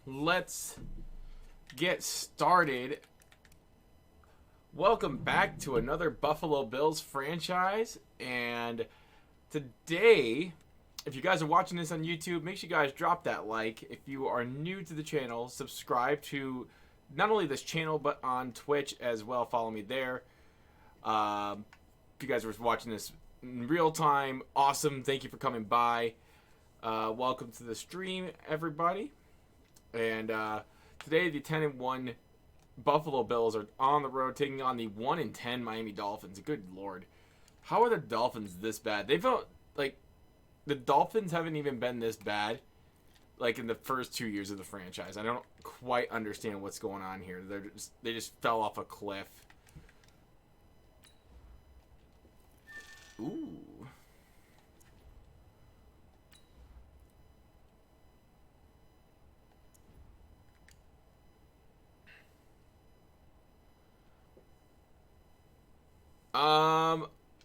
let's get started. Welcome back to another Buffalo Bills franchise. And today, if you guys are watching this on YouTube, make sure you guys drop that like. If you are new to the channel, subscribe to not only this channel, but on Twitch as well. Follow me there. If you guys were watching this in real time, awesome. Thank you for coming by. Welcome to the stream, everybody. And today, the 10-1 Buffalo Bills are on the road taking on the 1-10 Miami Dolphins. Good lord, how are the Dolphins this bad? They felt like the Dolphins haven't even been this bad, like in the first 2 years of the franchise. I don't quite understand what's going on here. They just fell off a cliff. Ooh.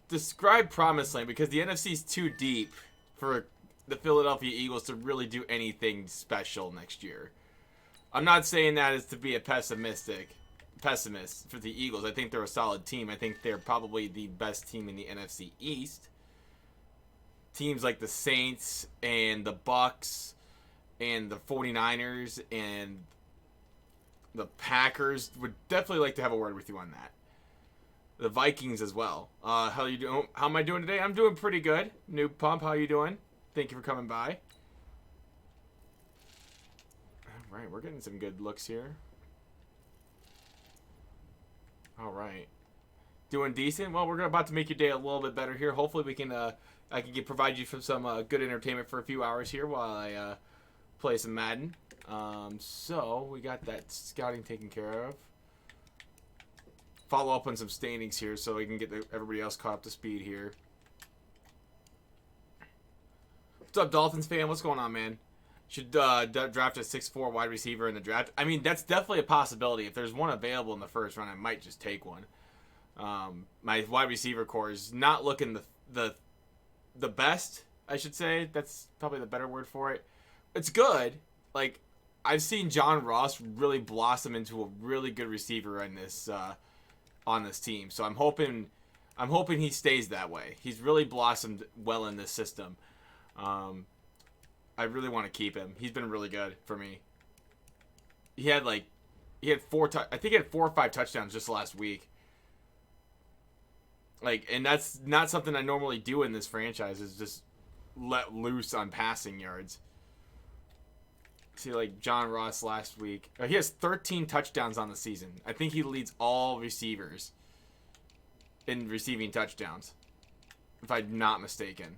Describe Promised Land, because the NFC's too deep for the Philadelphia Eagles to really do anything special next year. I'm not saying that as to be a pessimist for the Eagles. I think they're a solid team. I think they're probably the best team in the NFC East. Teams like the Saints and the Bucks and the 49ers and the Packers would definitely like to have a word with you on that. The Vikings as well. How you doing? How am I doing today? I'm doing pretty good. Noob Pump, how you doing? Thank you for coming by. All right, we're getting some good looks here. All right, doing decent. Well, we're about to make your day a little bit better here. Hopefully, we can. I can provide you with some good entertainment for a few hours here while I play some Madden. So we got that scouting taken care of. Follow up on some standings here so we can get everybody else caught up to speed here. What's up, Dolphins fan? What's going on, man? Should draft a 6'4" wide receiver in the draft. I mean, that's definitely a possibility. If there's one available in the first round, I might just take one. My wide receiver core is not looking the best, I should say. That's probably the better word for it. It's good. Like, I've seen John Ross really blossom into a really good receiver in this on this team. So I'm hoping he stays that way. He's really blossomed well in this system. I really want to keep him. He's been really good for me. I think he had 4 or 5 touchdowns just last week. Like, and that's not something I normally do in this franchise, is just let loose on passing yards. See, like John Ross last week. He has 13 touchdowns on the season. I think he leads all receivers in receiving touchdowns, if I'm not mistaken.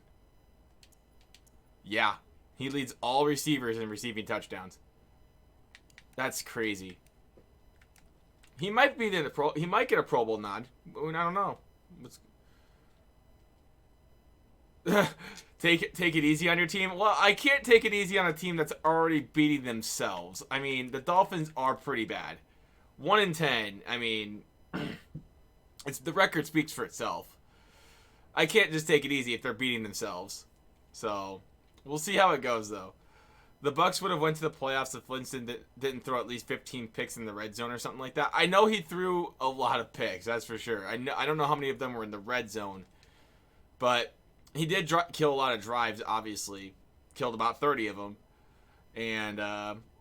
Yeah, he leads all receivers in receiving touchdowns. That's crazy. He might be in the pro. He might get a Pro Bowl nod. I don't know. Take it easy on your team. Well, I can't take it easy on a team that's already beating themselves. I mean, the Dolphins are pretty bad. 1-10. I mean, the record speaks for itself. I can't just take it easy if they're beating themselves. So we'll see how it goes, though. The Bucks would have went to the playoffs if Winston didn't throw at least 15 picks in the red zone or something like that. I know he threw a lot of picks, that's for sure. I don't know how many of them were in the red zone, but he did kill a lot of drives, obviously. Killed about 30 of them. And,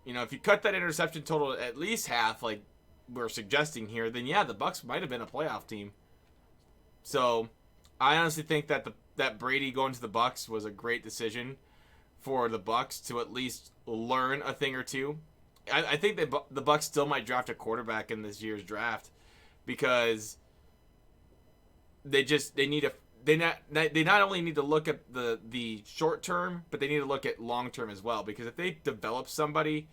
if you cut that interception total at least half, like we're suggesting here, then yeah, the Bucks might have been a playoff team. So, I honestly think that Brady going to the Bucks was a great decision for the Bucks to at least learn a thing or two. I think that the Bucks still might draft a quarterback in this year's draft, because they not only need to look at the short term, but they need to look at long term as well. Because if they develop somebody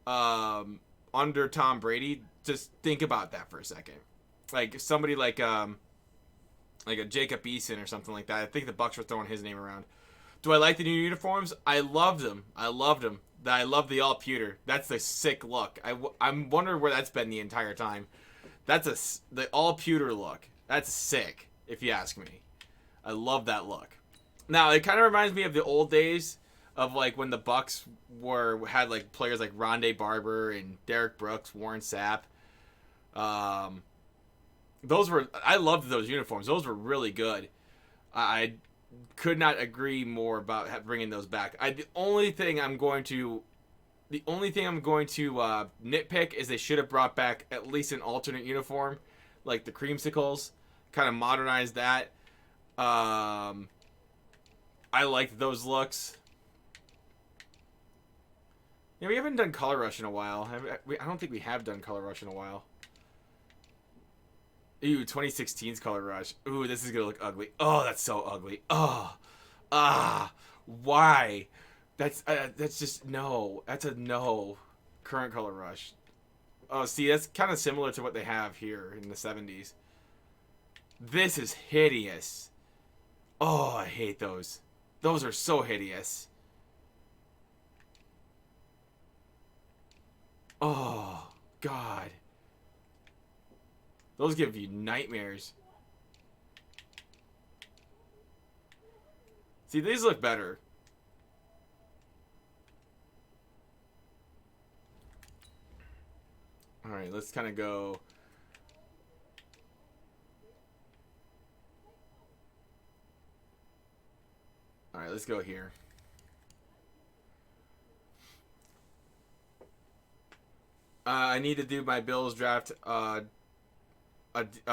under Tom Brady, just think about that for a second. Like somebody like a Jacob Eason or something like that. I think the Bucks were throwing his name around. Do I like the new uniforms? I loved them. I loved the all pewter. That's a sick look. I'm wondering where that's been the entire time. That's the all pewter look. That's sick, if you ask me. I love that look. Now, it kind of reminds me of the old days of like when the Bucks had like players like Rondé Barber and Derek Brooks, Warren Sapp. I loved those uniforms. Those were really good. I could not agree more about bringing those back. The only thing I'm going to nitpick is they should have brought back at least an alternate uniform, like the creamsicles, kind of modernize that. I liked those looks. Yeah, we haven't done Color Rush in a while. I don't think we have done Color Rush in a while. Ooh, 2016's Color Rush. Ooh, this is gonna look ugly. Oh, that's so ugly. Oh, why? That's just no. That's a no. Current Color Rush. Oh, see, that's kind of similar to what they have here in the 70s. This is hideous. Oh, I hate those. Those are so hideous. Oh, God. Those give you nightmares. See, these look better. Alright, let's kind of go. Alright, let's go here. I need to do my Bills draft a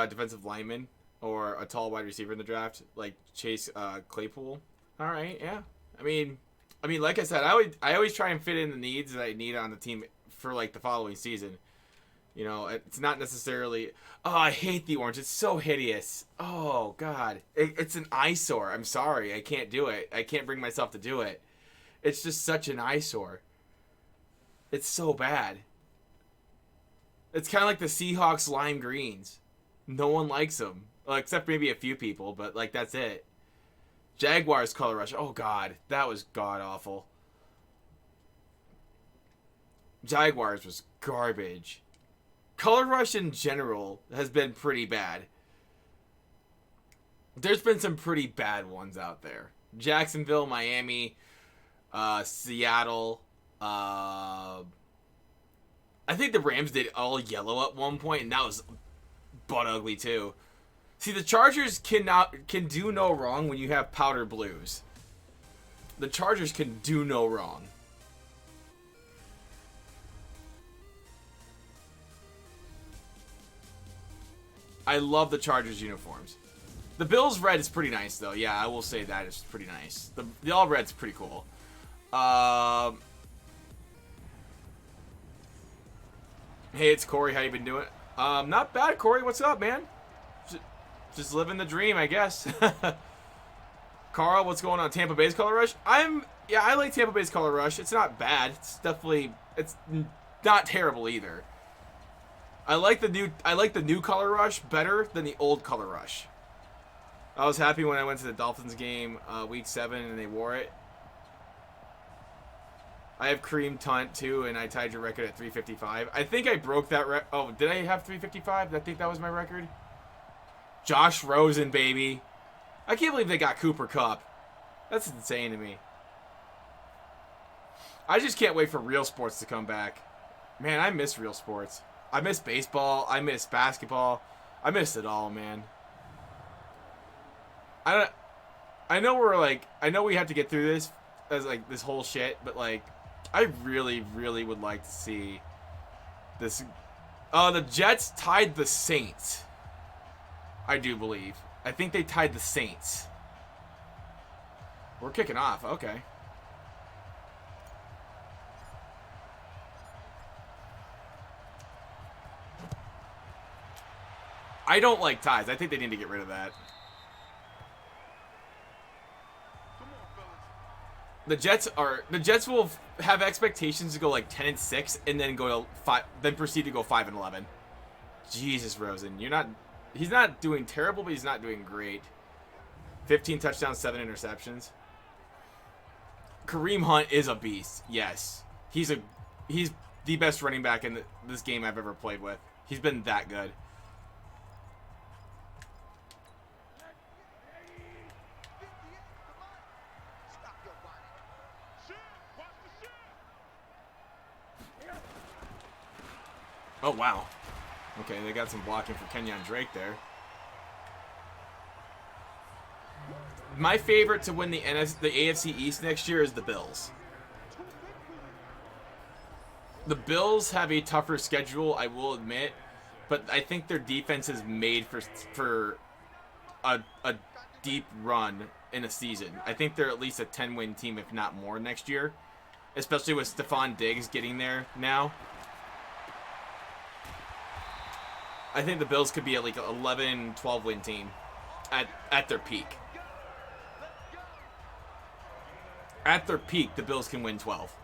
defensive lineman or a tall wide receiver in the draft, like Chase Claypool. All right, yeah. I mean, like I said, I always try and fit in the needs that I need on the team for like the following season. You know, it's not necessarily. Oh, I hate the orange. It's so hideous. Oh God, it's an eyesore. I'm sorry, I can't do it. I can't bring myself to do it. It's just such an eyesore. It's so bad. It's kind of like the Seahawks lime greens. No one likes them. Well, except maybe a few people, but like that's it. Jaguars Color Rush. Oh God, that was god awful. Jaguars was garbage. Color Rush in general has been pretty bad. There's been some pretty bad ones out there. Jacksonville, Miami, Seattle, I think the Rams did all yellow at one point, and that was butt ugly too. See, the Chargers can do no wrong when you have powder blues. The Chargers can do no wrong. I love the Chargers uniforms. The Bills red is pretty nice though. Yeah, I will say that is pretty nice. The all red's pretty cool. Hey, it's Corey. How you been doing? Not bad, Corey. What's up, man? Just living the dream, I guess. Carl, what's going on? Tampa Bay's Color Rush? Yeah, I like Tampa Bay's Color Rush. It's not bad. It's not terrible either. I like the new Color Rush better than the old Color Rush. I was happy when I went to the Dolphins game week 7 and they wore it. I have Kareem Tunt too, and I tied your record at 355. I think I broke that record. Oh, did I have 355? I think that was my record. Josh Rosen, baby. I can't believe they got Cooper Kupp. That's insane to me. I just can't wait for real sports to come back. Man, I miss real sports. I miss baseball. I miss basketball. I miss it all, man. I know we have to get through this as like this whole shit, but like I really, really would like to see this. The Jets tied the Saints. I do believe. I think they tied the Saints. We're kicking off. Okay. I don't like ties. I think they need to get rid of that. The Jets will have expectations to go like 10-6 and then go to 5, then proceed to go 5-11. Jesus, Rosen, he's not doing terrible, but he's not doing great. 15 touchdowns, 7 interceptions. Kareem Hunt is a beast. Yes, he's the best running back in this game I've ever played with. He's been that good. Oh, wow. Okay, they got some blocking for Kenyon Drake there. My favorite to win the AFC East next year is the Bills. The Bills have a tougher schedule, I will admit, but I think their defense is made for a deep run in a season. I think they're at least a 10-win team, if not more, next year, especially with Stephon Diggs getting there now. I think the Bills could be at like an 11, 12-win team at their peak. At their peak, the Bills can win 12.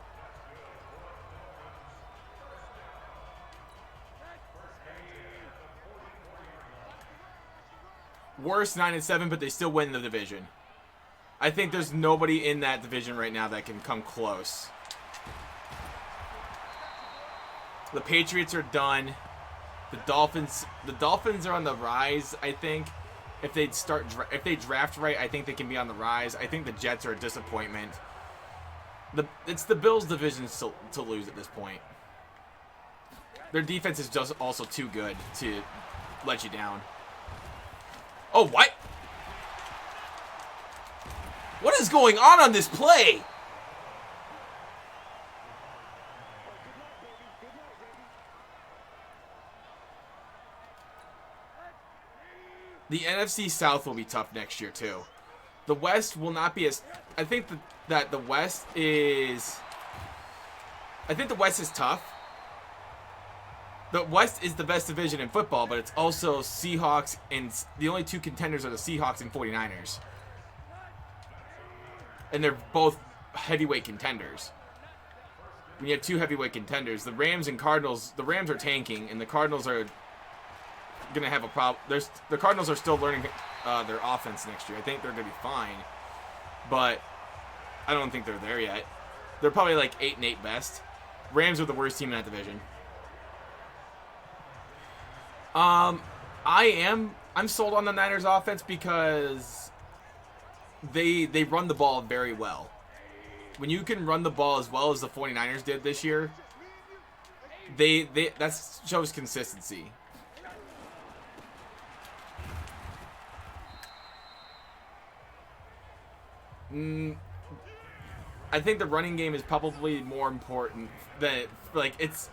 Worse, 9-7, but they still win the division. I think there's nobody in that division right now that can come close. The Patriots are done. The Dolphins are on the rise, I think. If they draft right, I think they can be on the rise. I think the Jets are a disappointment. It's the Bills' division to lose at this point. Their defense is just also too good to let you down. Oh, what? What is going on this play? The NFC South will be tough next year, too. The West will not be as... I think that the West is... I think the West is tough. The West is the best division in football, but it's also Seahawks, and the only two contenders are the Seahawks and 49ers. And they're both heavyweight contenders. When you have two heavyweight contenders, the Rams and Cardinals... The Rams are tanking, and the Cardinals are going to have a problem. The Cardinals are still learning their offense next year. I think they're going to be fine, but I don't think they're there yet. They're probably like 8-8 best. Rams are the worst team in that division. I'm sold on the Niners offense because they run the ball very well. When you can run the ball as well as the 49ers did this year, that shows consistency. I think the running game is probably more important than, like, it's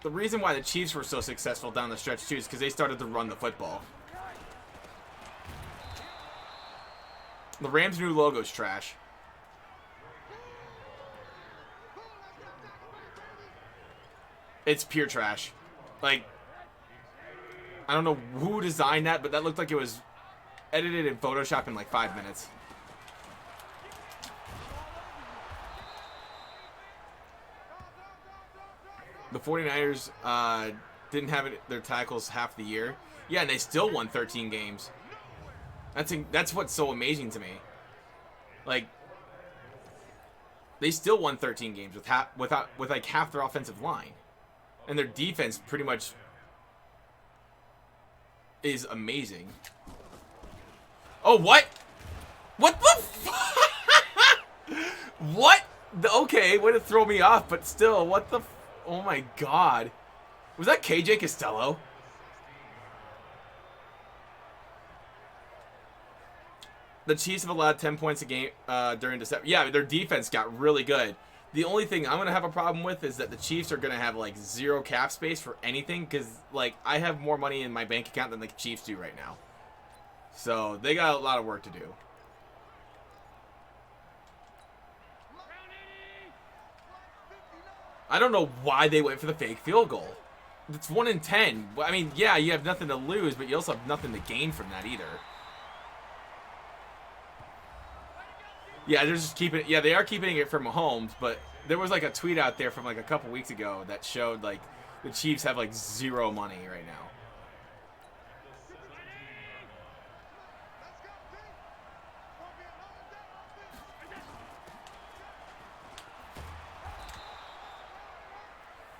the reason why the Chiefs were so successful down the stretch too is because they started to run the football. The Rams' new logo's trash. It's pure trash. Like, I don't know who designed that, but that looked like it was edited in Photoshop in like 5 minutes. The 49ers didn't have their tackles half the year. Yeah, and they still won 13 games. That's what's so amazing to me. Like, they still won 13 games with like half their offensive line, and their defense pretty much is amazing. Oh, what? What the? What? Okay, way to throw me off, but still, what the? Oh my God, was that KJ Costello? The Chiefs have allowed 10 points a game during December. Yeah, their defense got really good. The only thing I'm going to have a problem with is that the Chiefs are going to have, like, zero cap space for anything because, like, I have more money in my bank account than the Chiefs do right now. So, they got a lot of work to do. I don't know why they went for the fake field goal. It's 1 in 10. I mean, yeah, you have nothing to lose, but you also have nothing to gain from that either. Yeah, they're just keeping it. Yeah, they are keeping it for Mahomes, but there was like a tweet out there from like a couple weeks ago that showed like the Chiefs have like zero money right now.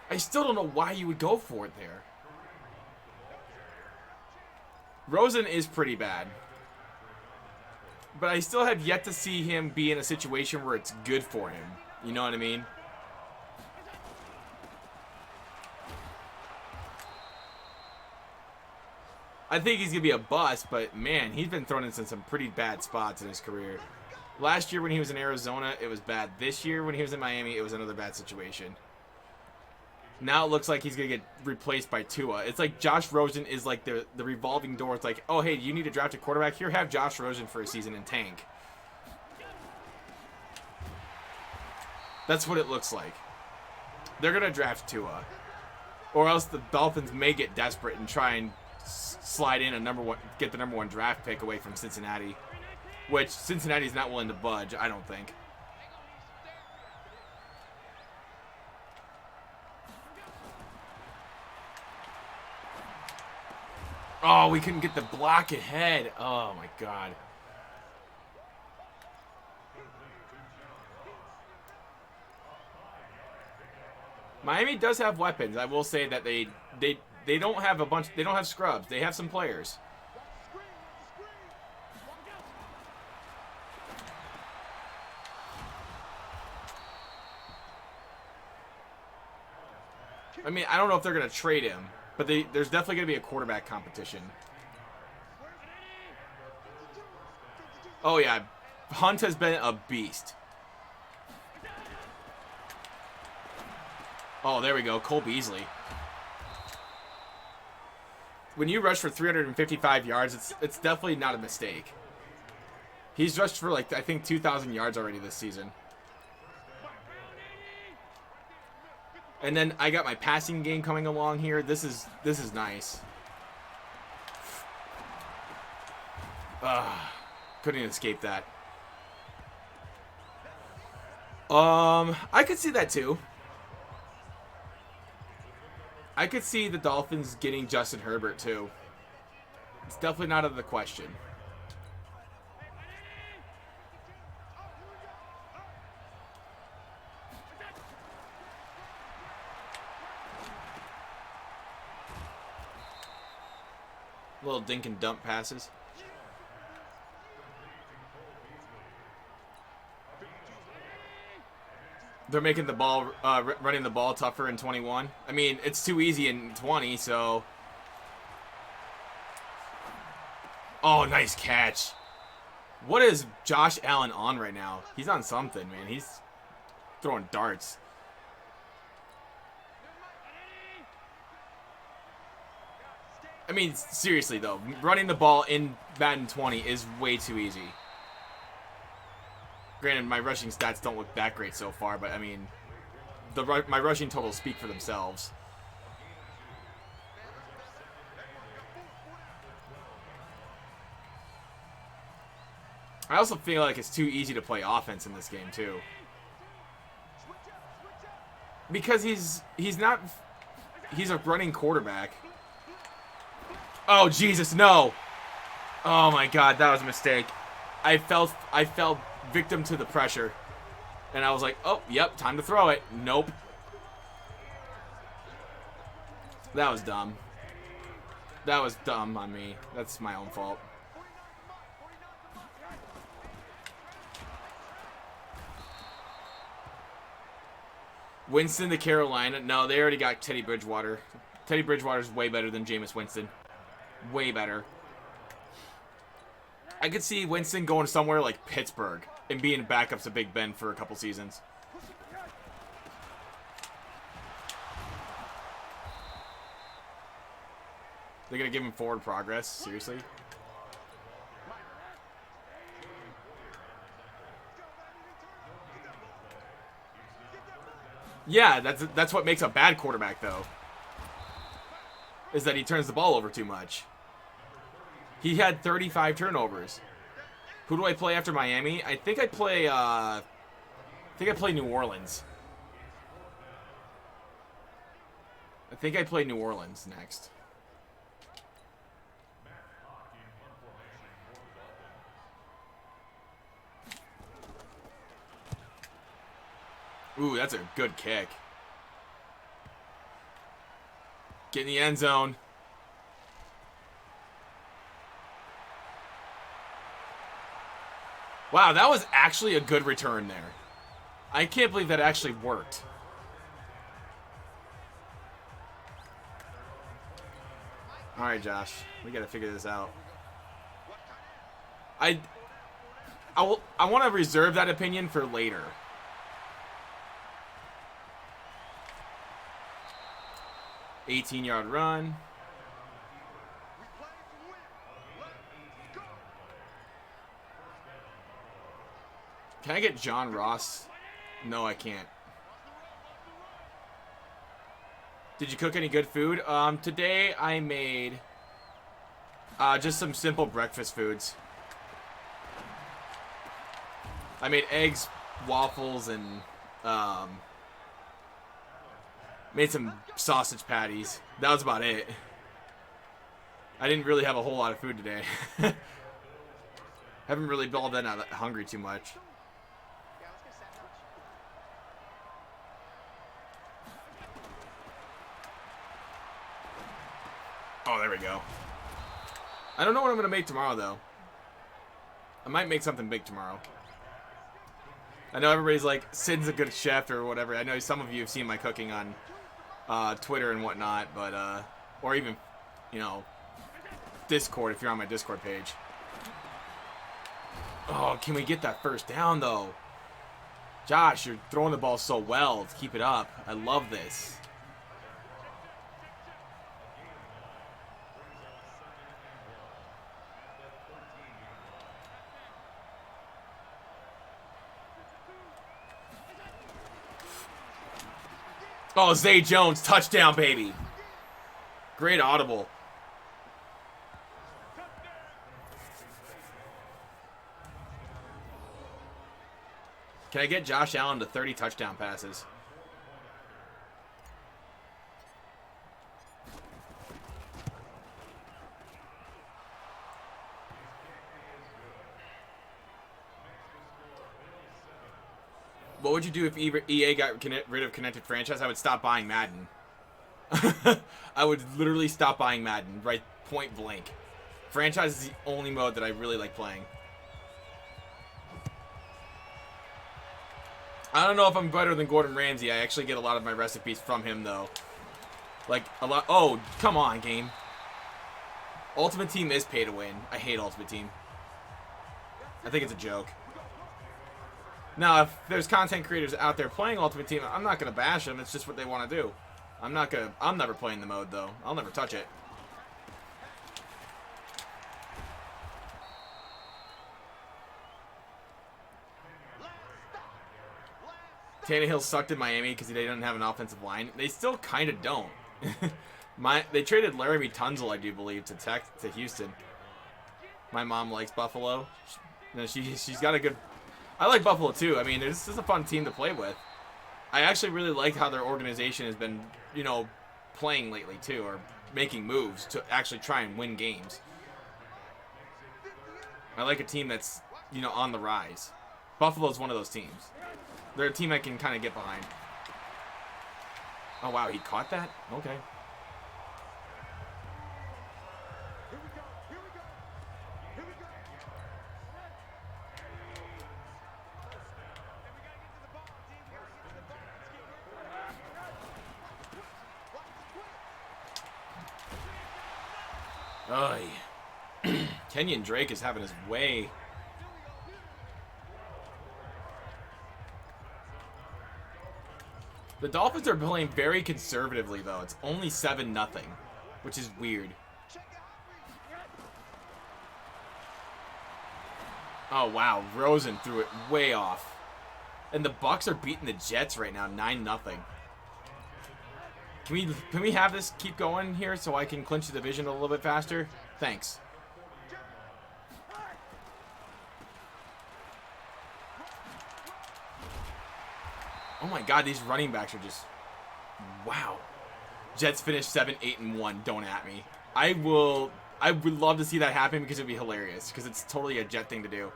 I still don't know why you would go for it there. Rosen is pretty bad. But I still have yet to see him be in a situation where it's good for him. You know what I mean? I think he's going to be a bust, but man, he's been thrown into some pretty bad spots in his career. Last year when he was in Arizona, it was bad. This year when he was in Miami, it was another bad situation. Now it looks like he's going to get replaced by Tua. It's like Josh Rosen is like the revolving door. It's like, oh, hey, you need to draft a quarterback? Here, have Josh Rosen for a season and tank. That's what it looks like. They're going to draft Tua. Or else the Dolphins may get desperate and try and slide in get the number one draft pick away from Cincinnati, which Cincinnati's not willing to budge, I don't think. Oh, we couldn't get the block ahead. Oh my God. Miami does have weapons. I will say that they don't have a bunch. They don't have scrubs. They have some players. I mean, I don't know if they're going to trade him, but there's definitely going to be a quarterback competition. Oh, yeah. Hunt has been a beast. Oh, there we go. Cole Beasley. When you rush for 355 yards, it's definitely not a mistake. He's rushed for, like, I think 2,000 yards already this season. And then I got my passing game coming along here. This is nice. Couldn't escape that. I could see that too. I could see the Dolphins getting Justin Herbert too. It's definitely not out of the question. Little dink and dump passes. They're making the ball, running the ball tougher in 21. I mean, it's too easy in 20, so. Oh, nice catch. What is Josh Allen on right now? He's on something, man. He's throwing darts. I mean, seriously, though, running the ball in Madden 20 is way too easy. Granted, my rushing stats don't look that great so far, but, I mean, my rushing totals speak for themselves. I also feel like it's too easy to play offense in this game, too. Because he's a running quarterback. Oh, Jesus, no. Oh, my God, that was a mistake. I fell victim to the pressure. And I was like, oh, yep, time to throw it. Nope. That was dumb. That was dumb on me. That's my own fault. Winston to Carolina. No, they already got Teddy Bridgewater. Teddy Bridgewater's way better than Jameis Winston. Way better. I could see Winston going somewhere like Pittsburgh and being backup to Big Ben for a couple seasons. They're going to give him forward progress? Seriously? Yeah, that's what makes a bad quarterback, though. Is that he turns the ball over too much. He had 35 turnovers. Who do I play after Miami? I think I play New Orleans. I think I play New Orleans next. Ooh, that's a good kick. Get in the end zone. Wow, that was actually a good return there. I can't believe that actually worked. All right, Josh. We got to figure this out. I want to reserve that opinion for later. $18-yard run. Can I get John Ross? No, I can't. Did you cook any good food? Today I made just some simple breakfast foods. I made eggs, waffles, and made some sausage patties. That was about it. I didn't really have a whole lot of food today. Haven't really been that hungry too much. Oh, there we go. I don't know what I'm going to make tomorrow, though. I might make something big tomorrow. I know everybody's like, Sid's a good chef or whatever. I know some of you have seen my cooking on Twitter and whatnot, but, or even, you know, Discord if you're on my Discord page. Oh, can we get that first down, though? Josh, you're throwing the ball so well. Keep it up. I love this. Oh, Zay Jones, touchdown, baby. Great audible. Can I get Josh Allen to 30 touchdown passes? What would you do if EA got rid of Connected Franchise? I would stop buying Madden. I would literally stop buying Madden, right? Point blank. Franchise is the only mode that I really like playing. I don't know if I'm better than Gordon Ramsay. I actually get a lot of my recipes from him, though. Like, a lot. Oh, come on, game. Ultimate Team is pay to win. I hate Ultimate Team. I think it's a joke. Now, if there's content creators out there playing Ultimate Team, I'm not going to bash them. It's just what they want to do. I'm never playing the mode, though. I'll never touch it. Tannehill sucked in Miami because they didn't have an offensive line. They still kind of don't. They traded Laramie Tunzel, I do believe, to Houston. My mom likes Buffalo. She's got a good... I like Buffalo, too. I mean, this is a fun team to play with. I actually really like how their organization has been, you know, playing lately, too, or making moves to actually try and win games. I like a team that's, you know, on the rise. Buffalo's one of those teams. They're a team I can kind of get behind. Oh, wow, he caught that? Okay. Kenyon Drake is having his way. The Dolphins are playing very conservatively, though. It's only 7-0, which is weird. Oh, wow. Rosen threw it way off. And the Bucs are beating the Jets right now, 9-0. Can we have this keep going here so I can clinch the division a little bit faster? Thanks. Oh my God, these running backs are just... Wow. Jets finished 7-8-1. Don't at me. I would love to see that happen because it'd be hilarious. Because it's totally a Jet thing to do.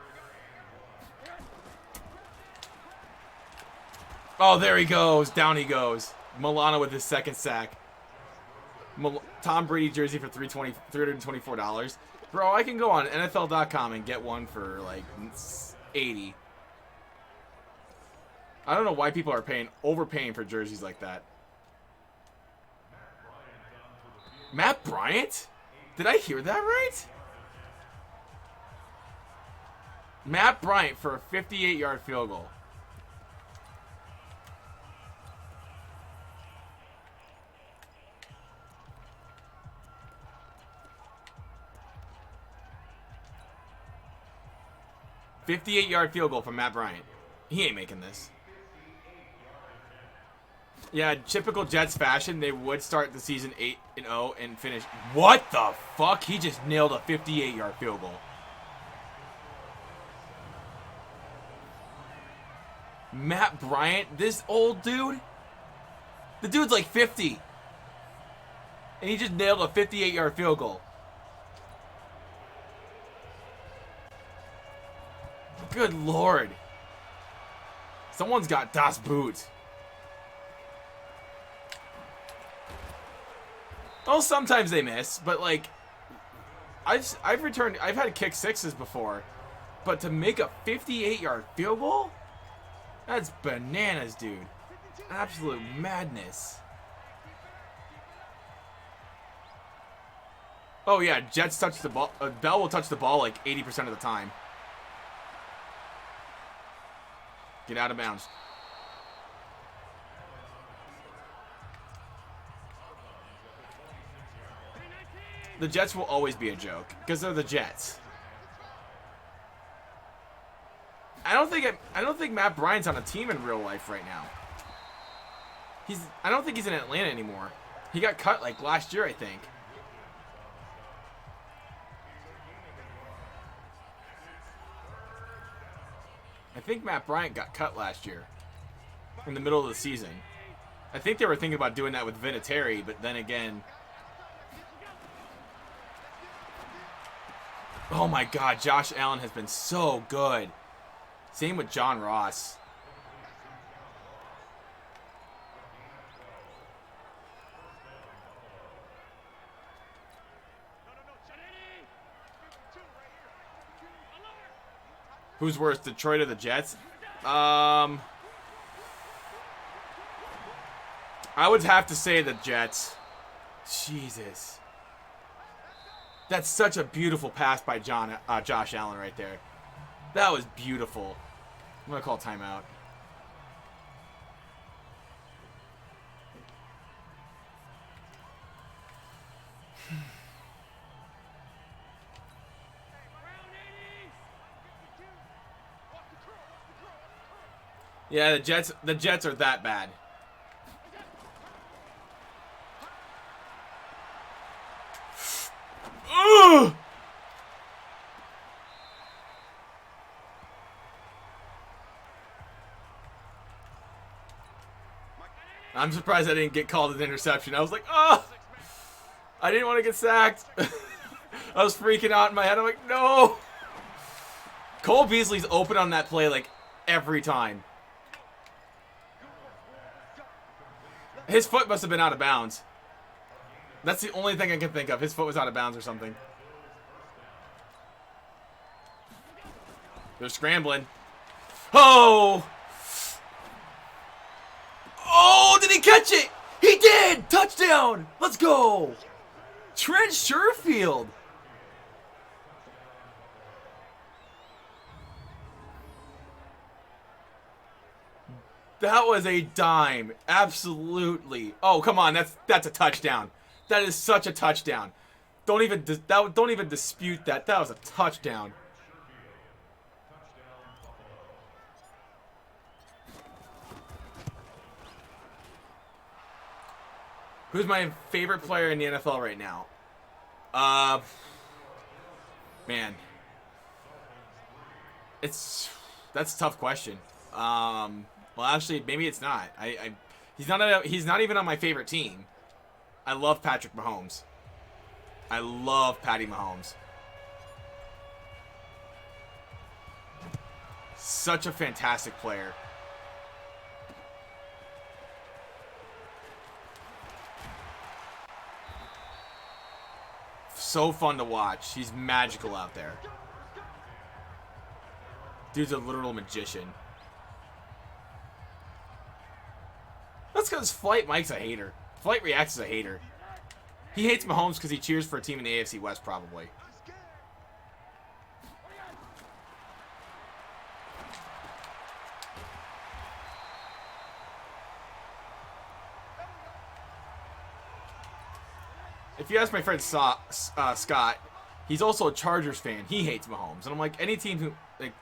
Oh, there he goes. Down he goes. Milano with his second sack. Tom Brady jersey for $324. Bro, I can go on NFL.com and get one for like $80. I don't know why people are overpaying for jerseys like that. Matt Bryant? Did I hear that right? Matt Bryant for a 58-yard field goal. $58-yard field goal from Matt Bryant. He ain't making this. Yeah, typical Jets fashion, they would start the season 8-0 and finish. What the fuck? He just nailed a 58-yard field goal. Matt Bryant, this old dude? The dude's like 50. And he just nailed a 58-yard field goal. Good Lord. Someone's got Das Boot. Well, sometimes they miss, but like I've had kick sixes before, but to make a 58-yard field goal? That's bananas, dude. Absolute madness. Oh yeah, Jets touch the ball. Bell will touch the ball like 80% of the time. Get out of bounds. The Jets will always be a joke because they're the Jets. I don't think Matt Bryant's on a team in real life right now. I don't think he's in Atlanta anymore. He got cut like last year, I think. I think Matt Bryant got cut last year in the middle of the season. I think they were thinking about doing that with Vinatieri, but then again... Oh my God, Josh Allen has been so good. Same with John Ross. Who's worse, Detroit or the Jets? I would have to say the Jets. Jesus. That's such a beautiful pass by Josh Allen right there. That was beautiful. I'm going to call timeout. Yeah, the Jets are that bad. Ugh! I'm surprised I didn't get called an interception. I was like, oh! I didn't want to get sacked. I was freaking out in my head. I'm like, no! Cole Beasley's open on that play like every time. His foot must have been out of bounds. That's the only thing I can think of. His foot was out of bounds or something. They're scrambling. Oh! Oh, did he catch it? He did! Touchdown! Let's go! Trent Sherfield. That was a dime. Absolutely. Oh, come on. That's a touchdown. That is such a touchdown. Don't even dispute that. That was a touchdown. Who's my favorite player in the NFL right now? Man. That's a tough question. Well, actually, maybe it's not. He's not even on my favorite team. I love Patrick Mahomes. I love Patty Mahomes. Such a fantastic player. So fun to watch. He's magical out there. Dude's a literal magician. That's because Flight Mike's a hater. Flight Reacts is a hater. He hates Mahomes because he cheers for a team in the AFC West, probably. If you ask my friend Scott, he's also a Chargers fan. He hates Mahomes. And I'm like, any team who, like,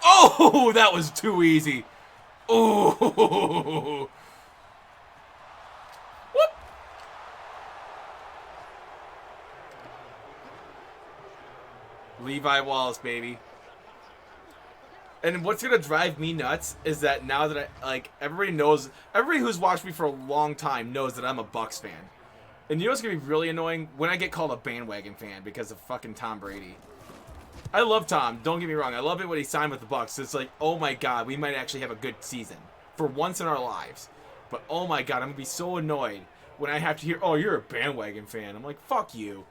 Oh, that was too easy. Oh. Whoop. Levi Wallace, baby. And what's gonna drive me nuts is that now that everybody who's watched me for a long time knows that I'm a Bucs fan. And you know what's gonna be really annoying? When I get called a bandwagon fan because of fucking Tom Brady. I love Tom, don't get me wrong. I love it when he signed with the Bucs. It's like, oh my god, we might actually have a good season. For once in our lives. But oh my god, I'm gonna be so annoyed when I have to hear, oh, you're a bandwagon fan. I'm like, fuck you.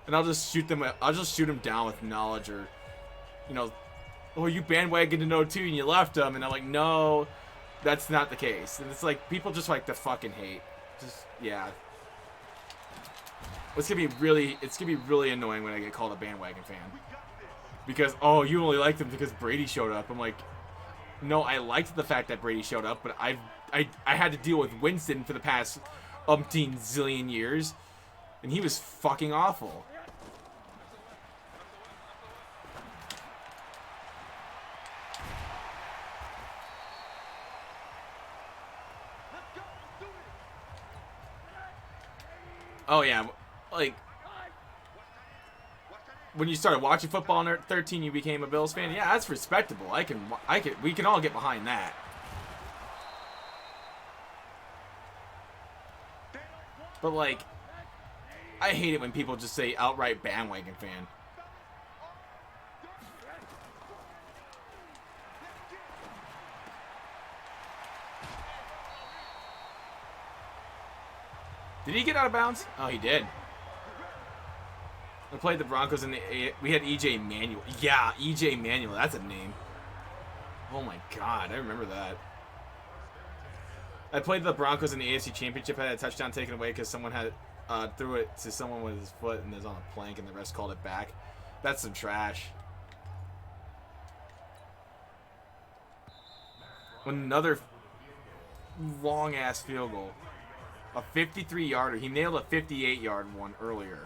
And I'll just shoot them down with knowledge, or you know, oh, you bandwagoned to 02 and you left them, and I'm like, no, that's not the case. And it's like, people just like to fucking hate. Just, yeah. It's gonna be really annoying when I get called a bandwagon fan. Because, oh, you only liked them because Brady showed up. I'm like, no, I liked the fact that Brady showed up, but I had to deal with Winston for the past umpteen zillion years, and he was fucking awful. Oh yeah, like when you started watching football in 13, you became a Bills fan. Yeah, that's respectable. We can all get behind that. But like, I hate it when people just say outright bandwagon fan. Did he get out of bounds? Oh, he did. We played the Broncos in we had E.J. Manuel. Yeah, E.J. Manuel. That's a name. Oh my god, I remember that. I played the Broncos in the AFC Championship. I had a touchdown taken away because someone had threw it to someone with his foot and it was on a plank, and the rest called it back. That's some trash. Another long-ass field goal. A 53-yarder. He nailed a 58-yard one earlier.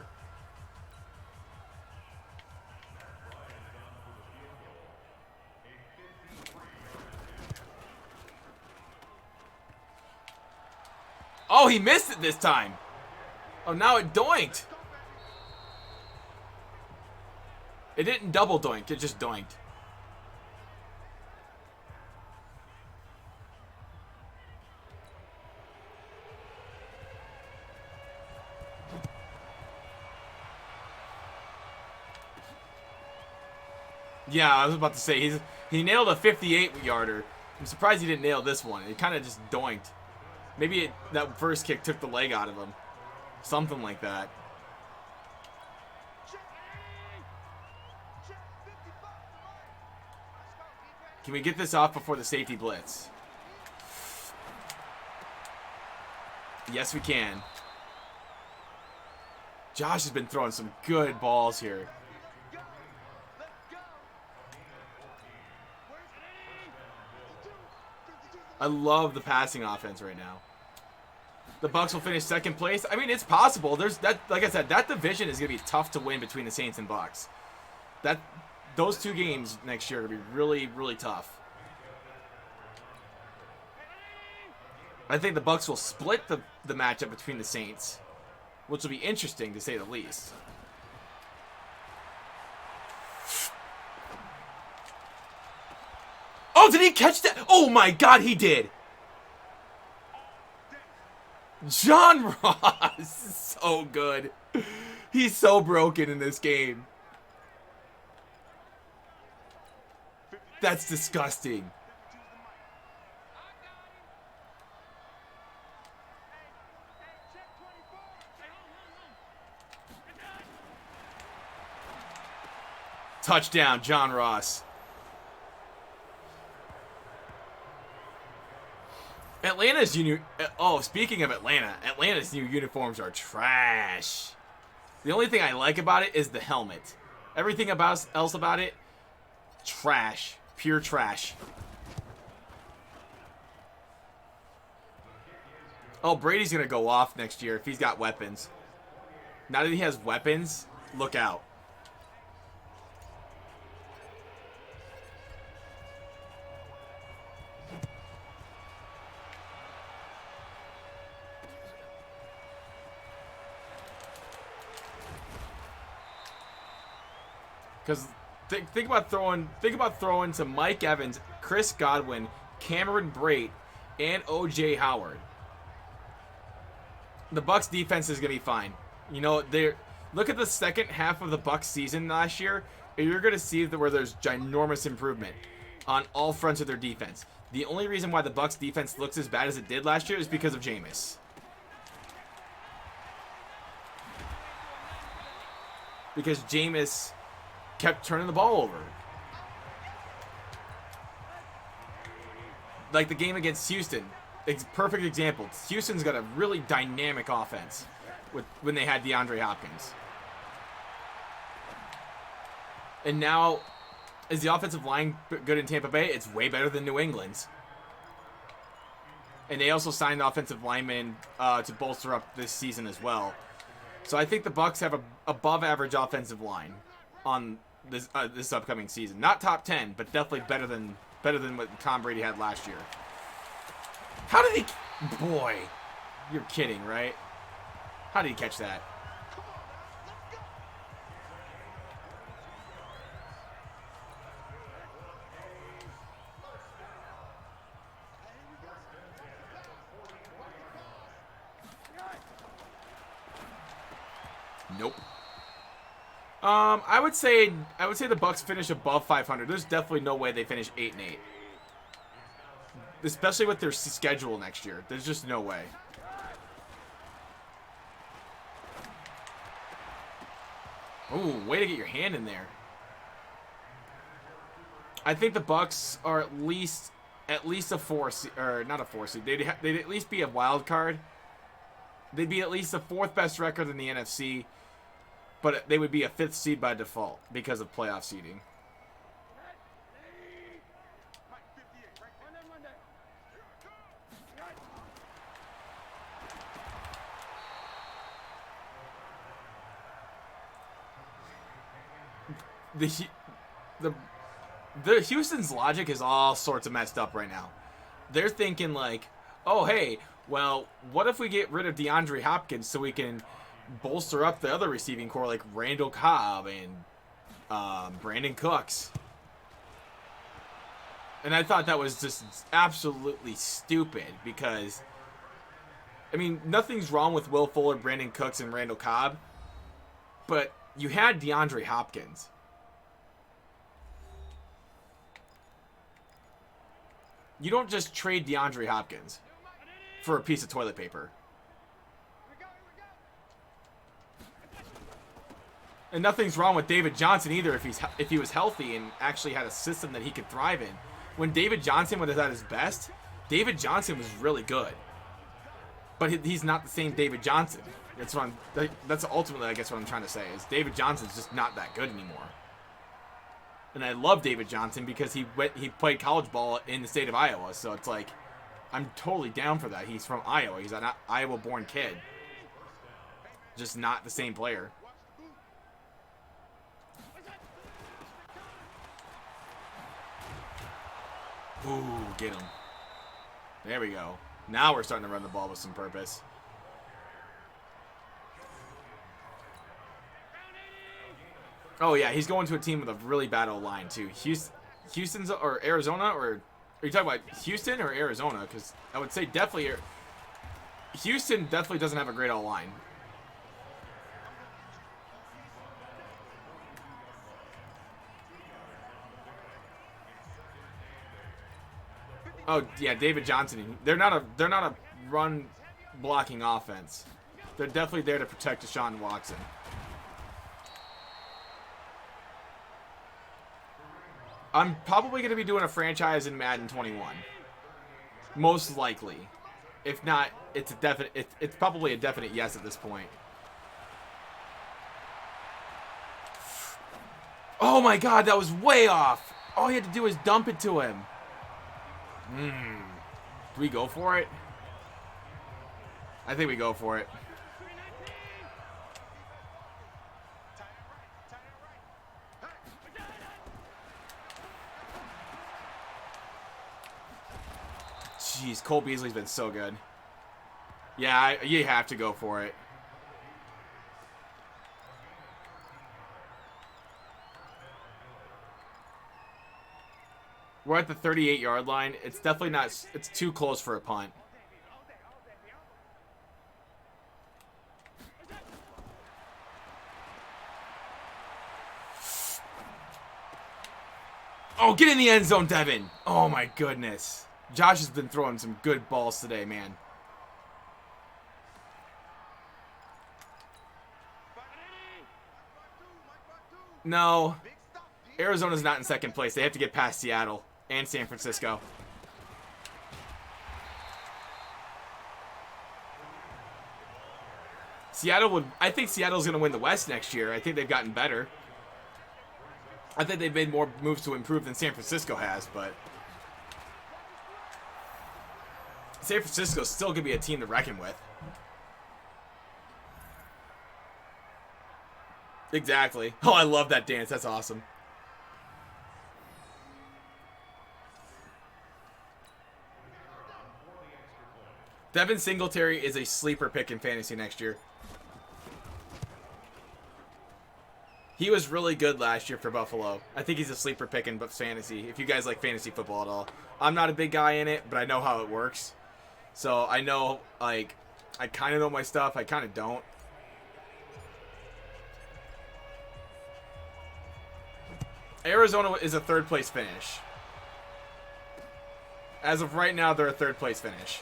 Oh, he missed it this time. Oh, now it doinked. It didn't double doink. It just doinked. Yeah, I was about to say, he nailed a 58-yarder. I'm surprised he didn't nail this one. It kind of just doinked. Maybe that first kick took the leg out of him. Something like that. Can we get this off before the safety blitz? Yes, we can. Josh has been throwing some good balls here. I love the passing offense right now. The Bucs will finish second place. I mean, it's possible. There's that, like I said, that division is gonna be tough to win between the Saints and Bucs. Those two games next year are gonna be really, really tough. I think the Bucs will split the matchup between the Saints, which will be interesting to say the least. Oh, did he catch that? Oh my god, he did. John Ross is so good. He's so broken in this game. That's disgusting. Touchdown, John Ross. Atlanta's new. Oh, speaking of Atlanta, Atlanta's new uniforms are trash. The only thing I like about it is the helmet. Everything else about it, trash. Pure trash. Oh, Brady's going to go off next year if he's got weapons. Now that he has weapons, look out. Because think about throwing to Mike Evans, Chris Godwin, Cameron Brate, and O.J. Howard. The Bucs defense is gonna be fine. You know, look at the second half of the Bucs season last year, and you're gonna see where there's ginormous improvement on all fronts of their defense. The only reason why the Bucs defense looks as bad as it did last year is because of Jameis. Because Jameis kept turning the ball over. Like the game against Houston. Perfect example. Houston's got a really dynamic offense when they had DeAndre Hopkins. And now, is the offensive line good in Tampa Bay? It's way better than New England's. And they also signed offensive linemen to bolster up this season as well. So I think the Bucs have a above average offensive line on this upcoming season. Not top 10, but definitely better than what Tom Brady had last year. How did he... Boy, you're kidding, right? How did he catch that? Nope. I would say the Bucs finish above 500. There's definitely no way they finish 8-8. Especially with their schedule next year. There's just no way. Ooh, way to get your hand in there. I think the Bucs are at least a 4 seed, or not a 4 seed. They'd at least be a wild card. They'd be at least the 4th best record in the NFC, but they would be a 5th seed by default because of playoff seeding. The Houston's logic is all sorts of messed up right now. They're thinking like, oh hey, well, what if we get rid of DeAndre Hopkins so we can bolster up the other receiving core like Randall Cobb and Brandon Cooks? And I thought that was just absolutely stupid because, I mean, nothing's wrong with Will Fuller, Brandon Cooks, and Randall Cobb, but you had DeAndre Hopkins. You don't just trade DeAndre Hopkins for a piece of toilet paper. And nothing's wrong with David Johnson either if he was healthy and actually had a system that he could thrive in. When David Johnson was at his best, David Johnson was really good. But he's not the same David Johnson. That's ultimately, I guess, what I'm trying to say is David Johnson's just not that good anymore. And I love David Johnson because he played college ball in the state of Iowa. So it's like, I'm totally down for that. He's from Iowa. He's an Iowa-born kid. Just not the same player. Ooh, get him. There we go. Now we're starting to run the ball with some purpose. Oh, yeah, he's going to a team with a really bad O-line, too. Houston's or Arizona, or are you talking about Houston or Arizona? Because I would say definitely Houston definitely doesn't have a great O-line. Oh, yeah, David Johnson. They're not a run blocking offense. They're definitely there to protect Deshaun Watson. I'm probably going to be doing a franchise in Madden 21. Most likely. If not, it's a definite. It's probably a definite yes at this point. Oh my God, that was way off. All he had to do was dump it to him. Do we go for it? I think we go for it. Jeez, Cole Beasley's been so good. Yeah, you have to go for it. We're at the 38-yard line. It's definitely not... It's too close for a punt. Oh, get in the end zone, Devin. Oh, my goodness. Josh has been throwing some good balls today, man. No. Arizona's not in second place. They have to get past Seattle and San Francisco. I think Seattle's going to win the West next year. I think they've gotten better. I think they've made more moves to improve than San Francisco has, but San Francisco's still going to be a team to reckon with. Exactly. Oh, I love that dance. That's awesome. Devin Singletary is a sleeper pick in fantasy next year. He was really good last year for Buffalo. I think he's a sleeper pick in fantasy, if you guys like fantasy football at all. I'm not a big guy in it, but I know how it works. So I know, like, I kind of know my stuff. I kind of don't. Arizona is a third-place finish. As of right now, they're a third-place finish.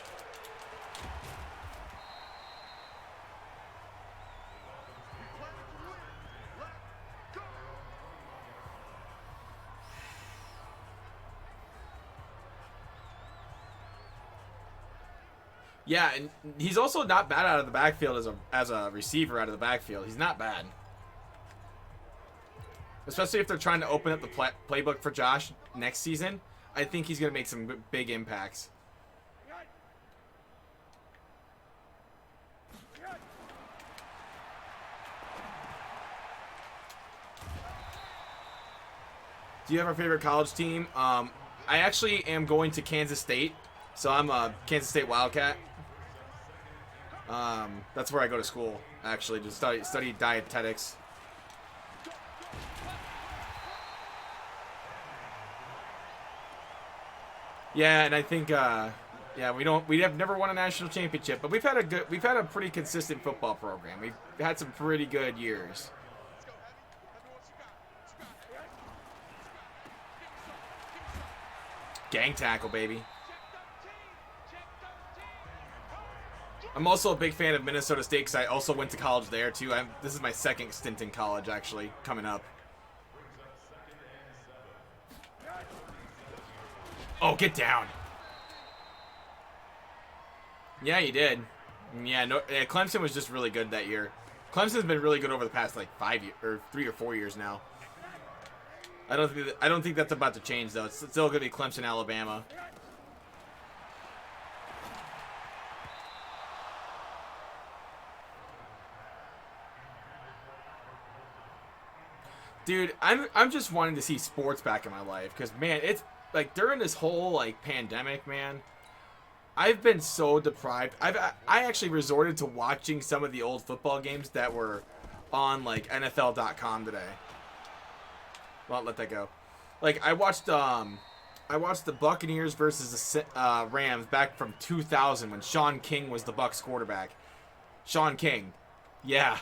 Yeah, and he's also not bad out of the backfield as a receiver out of the backfield. He's not bad. Especially if they're trying to open up the playbook for Josh next season. I think he's going to make some big impacts. Do you have a favorite college team? I actually am going to Kansas State. So I'm a Kansas State Wildcat. That's where I go to school, actually, to study dietetics. Yeah, and I think, yeah, we have never won a national championship, but we've had a pretty consistent football program. We've had some pretty good years. Gang tackle, baby. I'm also a big fan of Minnesota State because I also went to college there, too. This is my second stint in college, actually, coming up. Oh, get down. Yeah, you did. Yeah, Clemson was just really good that year. Clemson's been really good over the past, like, 5 years, or 3 or 4 years now. I don't think that's about to change, though. It's still going to be Clemson, Alabama. Dude, I'm just wanting to see sports back in my life because, man, it's like during this whole like pandemic, man, I've been so deprived. I actually resorted to watching some of the old football games that were on like NFL.com today. Well, let that go. Like I watched the Buccaneers versus the Rams back from 2000 when Sean King was the Bucs quarterback. Sean King, yeah.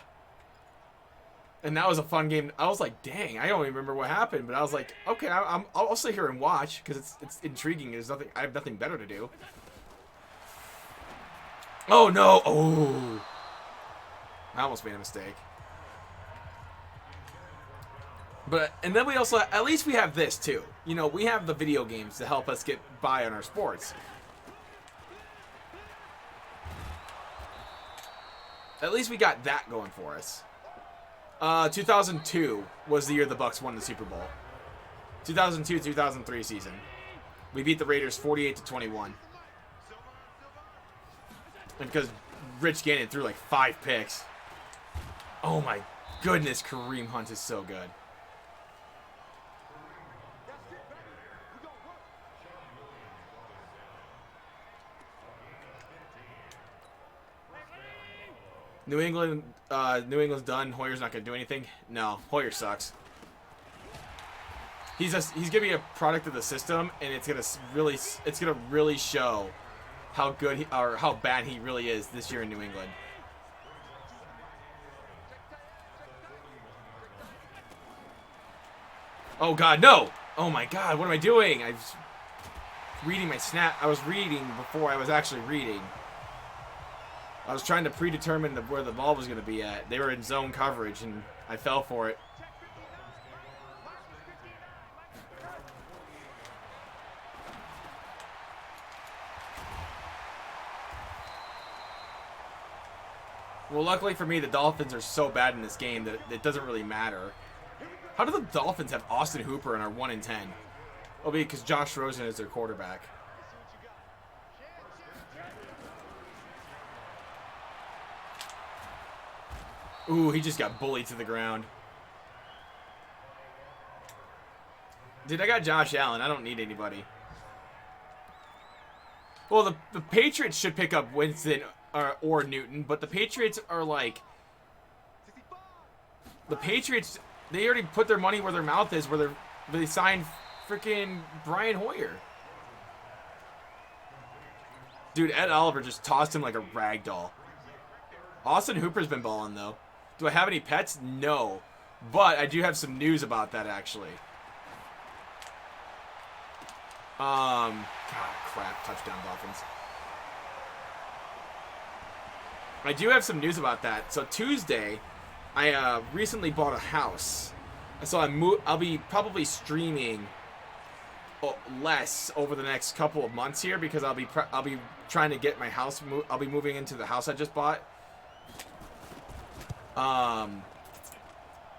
And that was a fun game. I was like, dang, I don't even remember what happened. But I was like, okay, I'll sit here and watch because it's intriguing. I have nothing better to do. Oh, no. Oh. I almost made a mistake. And then we also, at least we have this too. You know, we have the video games to help us get by on our sports. At least we got that going for us. 2002 was the year the Bucs won the Super Bowl. 2002-2003 season. We beat the Raiders 48-21. And because Rich Gannon threw like 5 picks. Oh my goodness, Kareem Hunt is so good. New England's done. Hoyer's not gonna do anything. No, Hoyer sucks. He's gonna be a product of the system, and it's gonna really show how good or how bad he really is this year in New England. Oh God, no! Oh my God, what am I doing? I was reading my snap. I was reading before I was actually reading. I was trying to predetermine where the ball was going to be at. They were in zone coverage, and I fell for it. Well, luckily for me, the Dolphins are so bad in this game that it doesn't really matter. How do the Dolphins have Austin Hooper and are 1-10? Well, because Josh Rosen is their quarterback. Ooh, he just got bullied to the ground. Dude, I got Josh Allen. I don't need anybody. Well, the Patriots should pick up Winston or Newton, but the Patriots are like... The Patriots, they already put their money where their mouth is, where they signed freaking Brian Hoyer. Dude, Ed Oliver just tossed him like a rag doll. Austin Hooper's been balling, though. Do I have any pets? No. But I do have some news about that, actually. God, crap. Touchdown, Dolphins. I do have some news about that. So Tuesday, I recently bought a house. So I'll be probably streaming less over the next couple of months here because I'll be trying to get my house. I'll be moving into the house I just bought.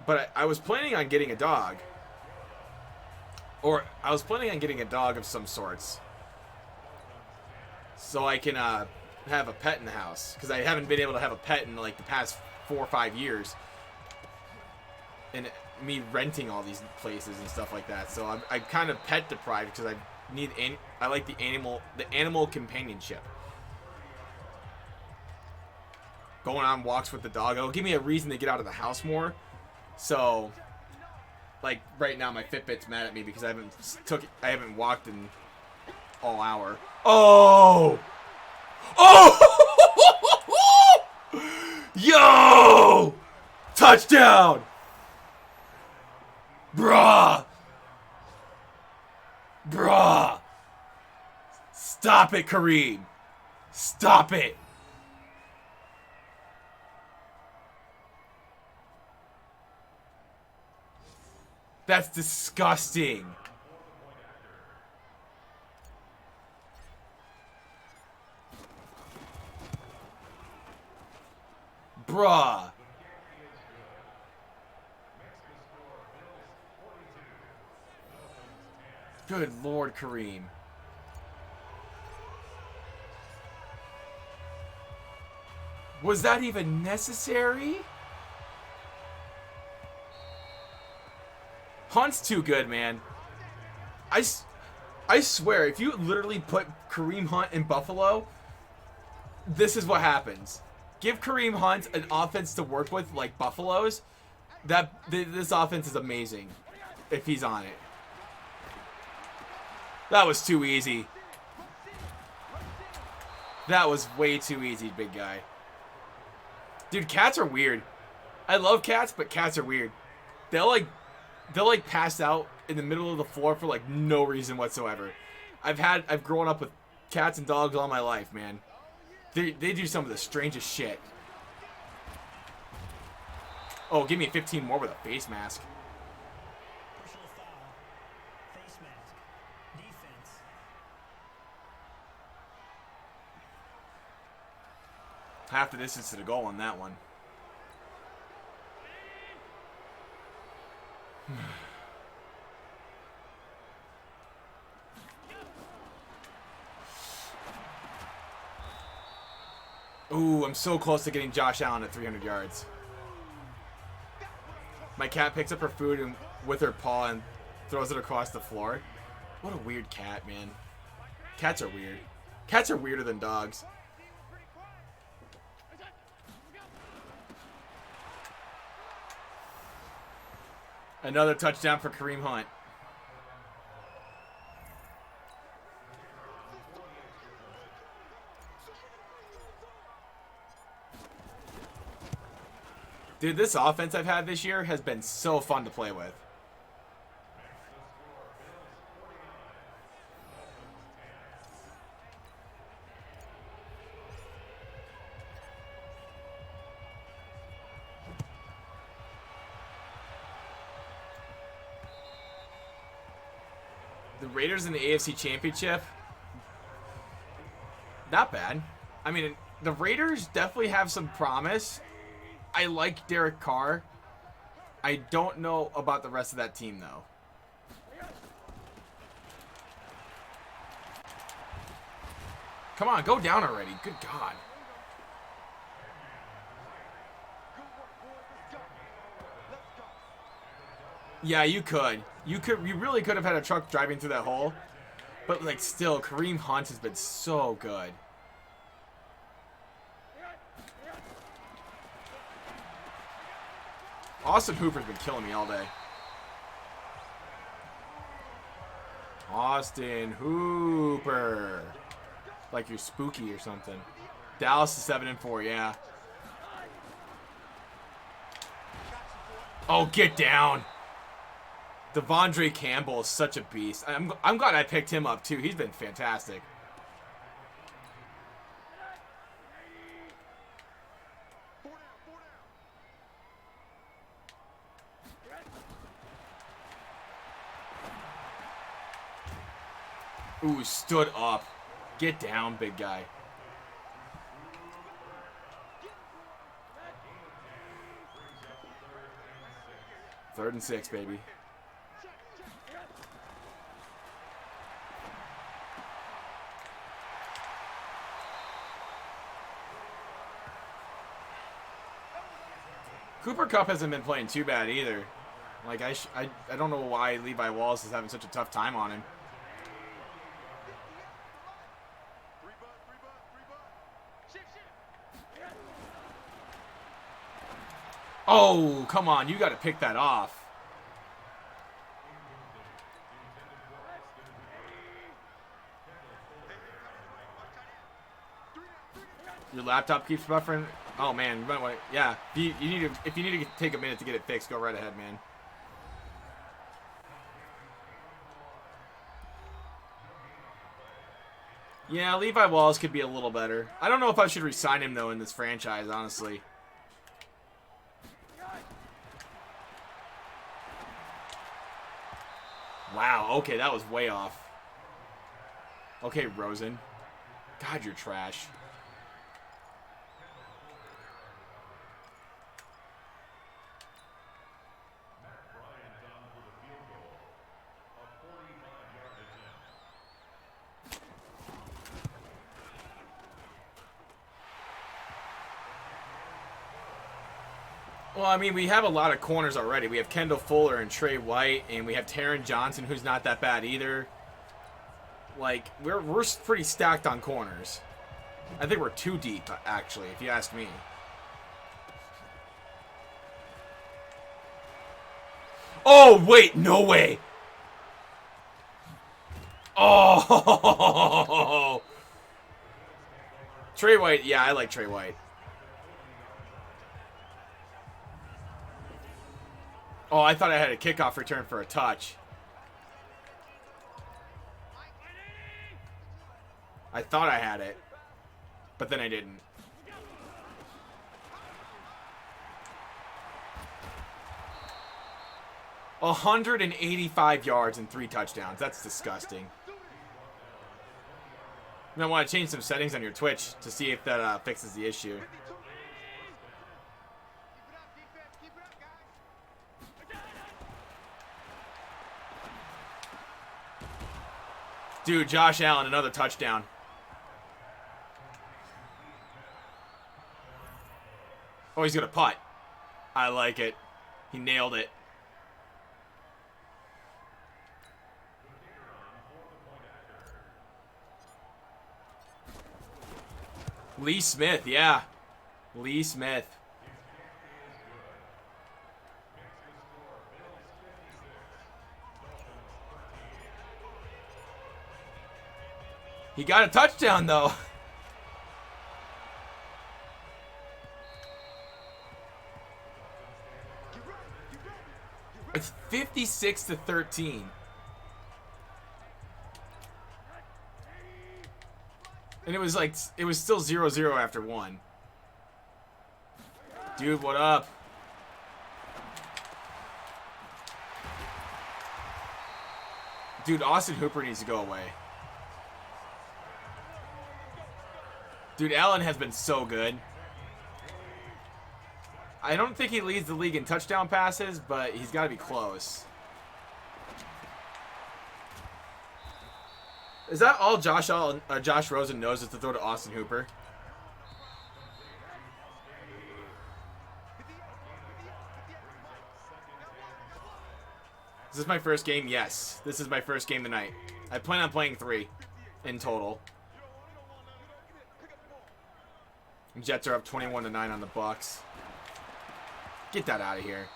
But I was planning on getting a dog. Or I was planning on getting a dog of some sorts. So I can have a pet in the house. Because I haven't been able to have a pet in like the past 4 or 5 years. And me renting all these places and stuff like that. So I'm kind of pet deprived because I like the animal companionship. Going on walks with the dog. It'll give me a reason to get out of the house more. So, like right now, my Fitbit's mad at me because I haven't walked in all hour. Oh! Oh! Yo! Touchdown! Bruh! Bruh! Stop it, Kareem! Stop it! That's disgusting. Bruh. Good Lord, Kareem. Was that even necessary? Hunt's too good, man. I swear, if you literally put Kareem Hunt in Buffalo, this is what happens. Give Kareem Hunt an offense to work with like Buffalo's. This offense is amazing if he's on it. That was too easy. That was way too easy, big guy. Dude, cats are weird. I love cats, but cats are weird. They'll like pass out in the middle of the floor for like no reason whatsoever. I've grown up with cats and dogs all my life, man. They do some of the strangest shit. Oh, give me 15 more with a face mask. Personal foul. Face mask. Defense. Half the distance to the goal on that one. Ooh, I'm so close to getting Josh Allen at 300 yards. My cat picks up her food and with her paw and throws it across the floor. What a weird cat, man. Cats are weird. Cats are weirder than dogs. Another touchdown for Kareem Hunt. Dude, this offense I've had this year has been so fun to play with. The Raiders in the AFC Championship, not bad. I mean, the Raiders definitely have some promise. I like Derek Carr. I don't know about the rest of that team, though. Come on, go down already. Good God. Yeah, you could. You really could have had a truck driving through that hole. But, like, still, Kareem Hunt has been so good. Austin Hooper's been killing me all day. Austin Hooper. Like you're spooky or something. Dallas is 7-4, yeah. Oh, get down. Devondre Campbell is such a beast. I'm glad I picked him up, too. He's been fantastic. Ooh, stood up. Get down, big guy. Third and 6, baby. Cooper Kupp hasn't been playing too bad either. Like, I don't know why Levi Wallace is having such a tough time on him. Oh, come on. You got to pick that off. Your laptop keeps buffering. Oh man, yeah. If you need to take a minute to get it fixed, go right ahead, man. Yeah, Levi Wallace could be a little better. I don't know if I should re-sign him though in this franchise, honestly. Wow. Okay, that was way off. Okay, Rosen. God, you're trash. Well, I mean, we have a lot of corners already. We have Kendall Fuller and Trey White, and we have Taron Johnson, who's not that bad either. Like, we're pretty stacked on corners. I think we're too deep, actually, if you ask me. Oh, wait, no way. Oh. Trey White, yeah, I like Trey White. Oh, I thought I had a kickoff return for a touch. I thought I had it, but then I didn't. – 185 yards and 3 touchdowns. That's disgusting. You might want to change some settings on your Twitch to see if that fixes the issue. Dude, Josh Allen, another touchdown. Oh, he's gonna putt. I like it. He nailed it. Lee Smith, yeah. Lee Smith. He got a touchdown, though. It's 56-13. And it was like, it was still 0-0 after one. Dude, what up? Dude, Austin Hooper needs to go away. Dude, Allen has been so good. I don't think he leads the league in touchdown passes, but he's got to be close. Is that all Josh Rosen knows is to throw to Austin Hooper? Is this my first game? Yes. This is my first game tonight. I plan on playing 3 in total. Jets are up 21-9 on the Bucks. Get that out of here.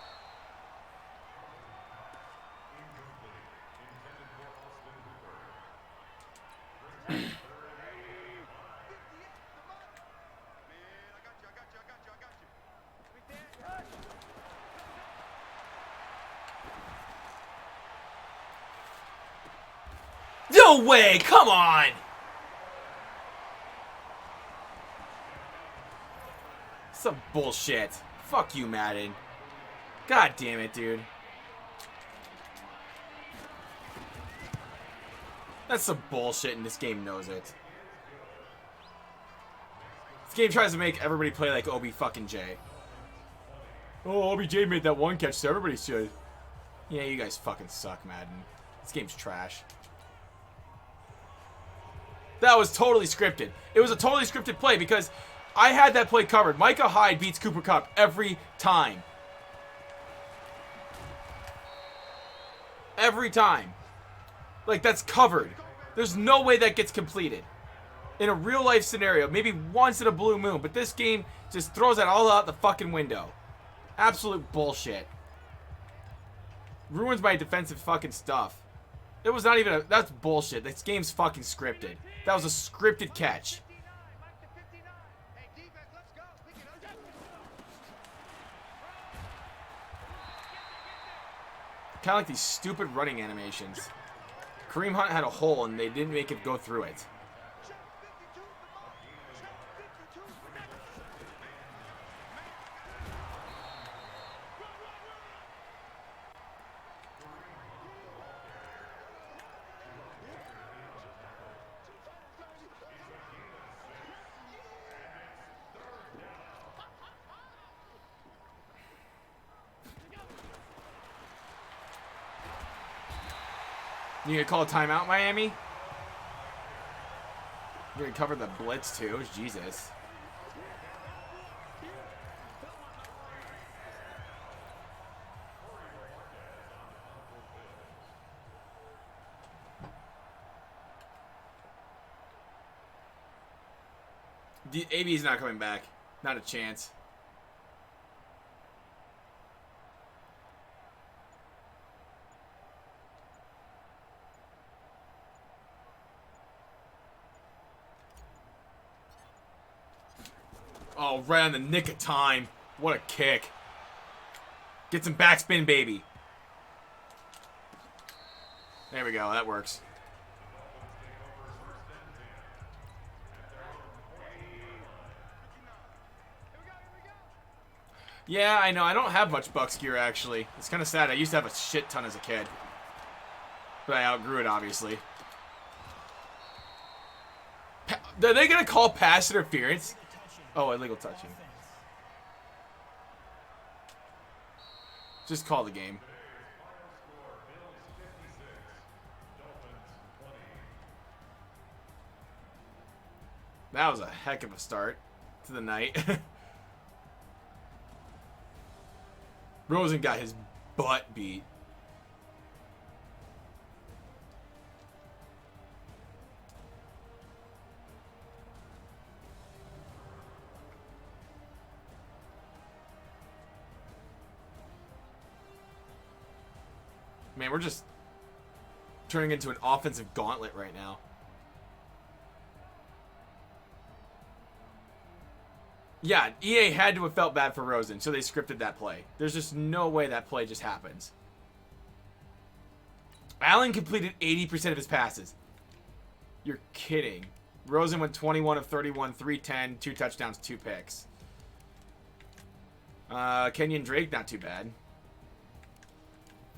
No way! Come on! Some bullshit. Fuck you, Madden. God damn it, dude. That's some bullshit, and this game knows it. This game tries to make everybody play like OB-fucking-J. Oh, OBJ made that one catch, so everybody should. Yeah, you guys fucking suck, Madden. This game's trash. That was totally scripted. It was a totally scripted play because I had that play covered. Micah Hyde beats Cooper Kupp every time. Every time. Like, that's covered. There's no way that gets completed. In a real life scenario, maybe once in a blue moon, but this game just throws that all out the fucking window. Absolute bullshit. Ruins my defensive fucking stuff. It was not even a... That's bullshit. This game's fucking scripted. That was a scripted catch. Kind of like these stupid running animations. Kareem Hunt had a hole and they didn't make it go through it. You gonna call a timeout, Miami? You're gonna cover the blitz too? Jesus. AB's not coming back. Not a chance. Oh, right on the nick of time. What a kick. Get some backspin, baby. There we go. That works. Yeah, I know. I don't have much Bucks gear, actually. It's kind of sad. I used to have a shit ton as a kid. But I outgrew it, obviously. Are they gonna call pass interference? Oh, illegal touching. Just call the game. That was a heck of a start to the night. Rosen got his butt beat. Man, we're just turning into an offensive gauntlet right now. Yeah, EA had to have felt bad for Rosen, so they scripted that play. There's just no way that play just happens. Allen completed 80% of his passes. You're kidding. Rosen went 21 of 31, 310, 2 touchdowns, 2 picks. Kenyon Drake, not too bad.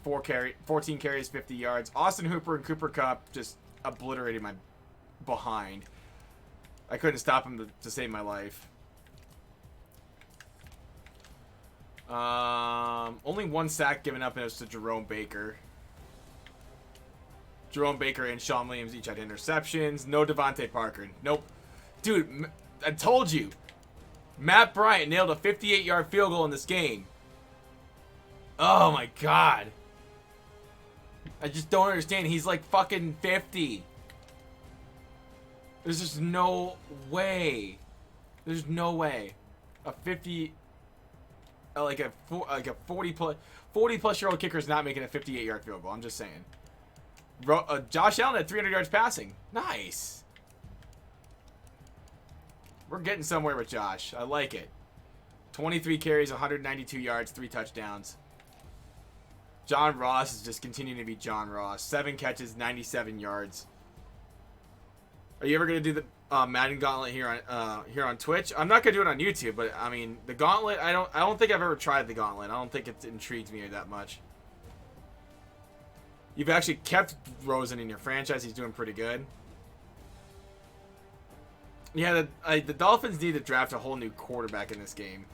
14 carries, 50 yards. Austin Hooper and Cooper Kupp just obliterated my behind. I couldn't stop him to save my life. Only 1 sack given up, and it was to Jerome Baker. Jerome Baker and Sean Williams each had interceptions. No Devontae Parker. Nope. Dude, I told you. Matt Bryant nailed a 58-yard field goal in this game. Oh my god. I just don't understand. He's like fucking 50. There's just no way. There's no way. A 50... Like a 40 plus year old kicker is not making a 58-yard field goal. I'm just saying. Josh Allen had 300 yards passing. Nice. We're getting somewhere with Josh. I like it. 23 carries, 192 yards, 3 touchdowns. John Ross is just continuing to be John Ross. 7 catches, 97 yards. Are you ever gonna do the Madden Gauntlet here on Twitch? I'm not gonna do it on YouTube, but I mean the Gauntlet. I don't think I've ever tried the Gauntlet. I don't think it intrigues me that much. You've actually kept Rosen in your franchise. He's doing pretty good. Yeah, the Dolphins need to draft a whole new quarterback in this game.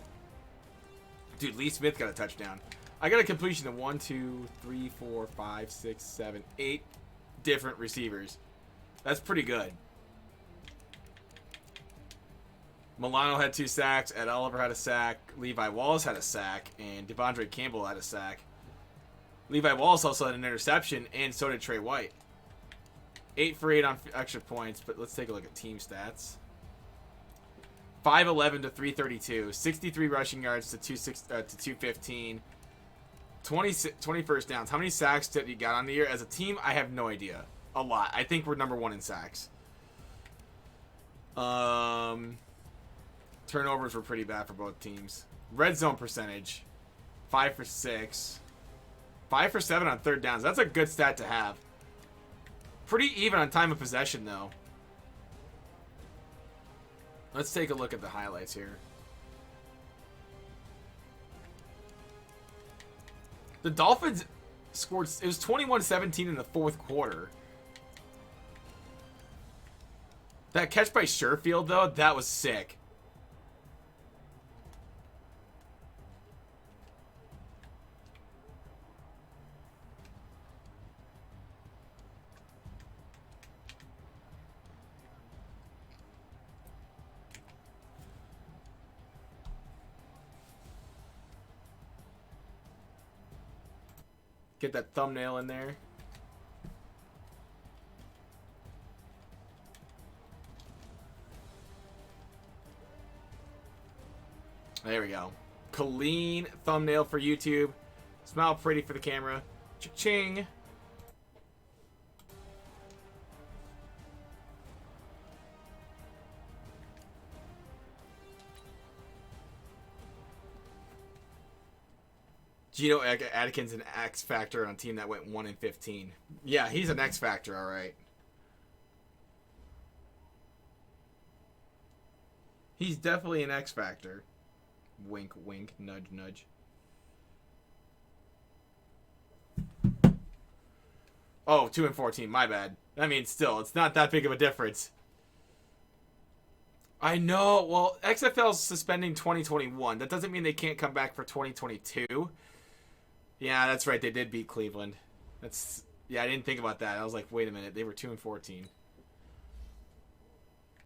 Dude, Lee Smith got a touchdown. I got a completion of 1, 2, 3, 4, 5, 6, 7, 8 different receivers. That's pretty good. Milano had 2 sacks. Ed Oliver had a sack. Levi Wallace had a sack. And Devondre Campbell had a sack. Levi Wallace also had an interception, and so did Trey White. 8 for 8 on extra points, but let's take a look at team stats. 511 to 332. 63 rushing yards to 215. 20 first downs. How many sacks did you got on the year? As a team, I have no idea. A lot. I think we're number 1 in sacks. Turnovers were pretty bad for both teams. Red zone percentage, 5 for 6. 5 for 7 on third downs. That's a good stat to have. Pretty even on time of possession, though. Let's take a look at the highlights here. The Dolphins scored... It was 21-17 in the 4th quarter. That catch by Sherfield, though, that was sick. Get that thumbnail in there. There we go. Clean thumbnail for YouTube. Smile pretty for the camera. Cha-ching. Geno Atkins an X factor on a team that went 1-15. Yeah, he's an X factor, all right. He's definitely an X factor. Wink, wink, nudge, nudge. Oh, 2-14. My bad. I mean, still, it's not that big of a difference. I know. Well, XFL's suspending 2021. That doesn't mean they can't come back for 2022. Yeah, that's right. They did beat Cleveland. Yeah, I didn't think about that. I was like, wait a minute. They were 2-14.